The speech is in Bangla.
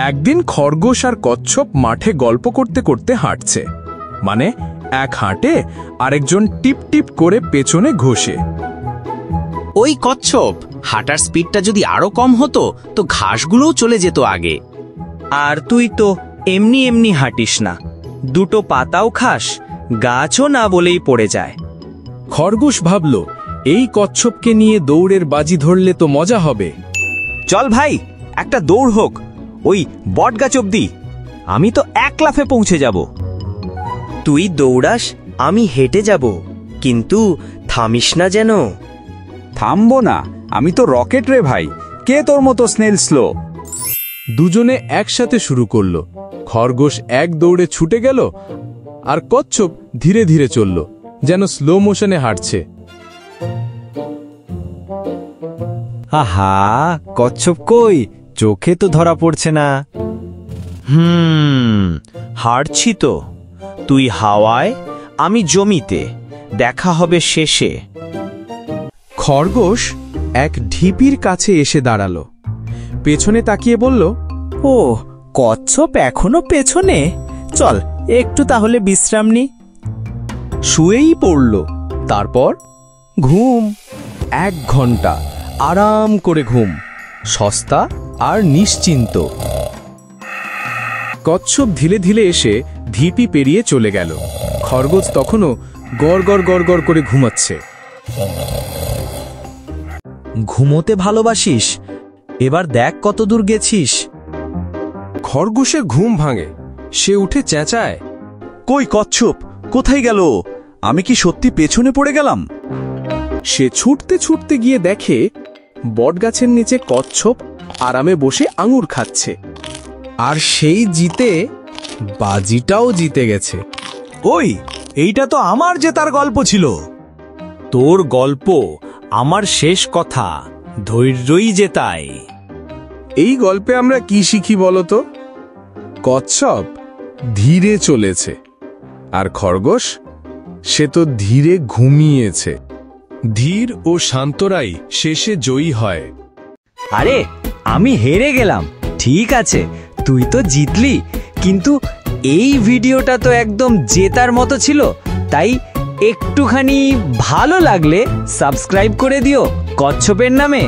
একদিন খরগোশ আর কচ্ছপ মাঠে গল্প করতে করতে হাঁটছে, মানে এক হাঁটে আরেকজন টিপ টিপ করে পেছনে ঘষে। ওই কচ্ছপ, হাঁটার স্পিডটা যদি আরো কম হতো তো ঘাসগুলোও চলে যেত আগে। আর তুই তো এমনি এমনি হাঁটিস না, দুটো পাতাও খাস, গাছও না বলেই পড়ে যায়। খরগোশ ভাবল, এই কচ্ছপকে নিয়ে দৌড়ের বাজি ধরলে তো মজা হবে। চল ভাই, একটা দৌড় হোক ওই বটগাছ অব্দি, আমি তো এক লাফে পৌঁছে যাব। তুই দৌড়াস, আমি হেঁটে যাব, কিন্তু থামিস না যেন। থামবো না, আমি তো রকেট রে ভাই, কে তোর মতো স্নেল স্লো। দুজনে একসাথে শুরু করল। খরগোশ এক দৌড়ে ছুটে গেল, আর কচ্ছপ ধীরে ধীরে চলল, যেন স্লো মোশনে হাঁটছে। আহা, কচ্ছপ কই, চোখে তো ধরা পড়ছে না। হাঁটছি তো, তুই হাওয়ায়, আমি জমিতে, দেখা হবে শেষে। খরগোশ এক ঢিপির কাছে এসে দাঁড়ালো, পেছনে তাকিয়ে বলল, ও, কচ্ছপ এখনো পেছনে, চল একটু তাহলে বিশ্রাম নি। শুয়েই পড়ল। তারপর ঘুম। 1 ঘন্টা আরাম করে ঘুম, সস্তা আর নিশ্চিন্ত। কচ্ছপ ধীরে ধীরে এসে ঢিপি পেরিয়ে চলে গেল। খরগোশ তখনও গড় গড় গড় গড় করে ঘুমাচ্ছে। ঘুমোতে ভালোবাসিস, এবার দেখ কত দূর গেছিস। খরগোশের ঘুম ভাঙে, সে উঠে চেঁচায়, কই কচ্ছপ, কোথায় গেল? আমি কি সত্যি পেছনে পড়ে গেলাম? সে ছুটতে ছুটতে গিয়ে দেখে বটগাছের নিচে কচ্ছপ আরামে বসে আঙুর খাচ্ছে, আর সেই জিতে বাজিটাও জিতে গেছে। ওই, এইটা তো আমার জেতার গল্প ছিল। তোর গল্প আমার শেষ কথা, ধৈর্যই জেতায়। এই গল্পে আমরা কি শিখি বলতো? কচ্ছপ ধীরে চলেছে, আর খরগোশ সে তো ধীরে ঘুমিয়েছে। ধীর ও শান্তরাই শেষে জয়ী হয়। আরে, আমি হেরে গেলাম, ঠিক আছে, তুই তো জিতলি, কিন্তু এই ভিডিওটা তো একদম জেতার মতো ছিল, তাই একটুখানি ভালো লাগলে সাবস্ক্রাইব করে দিও কচ্ছপের নামে।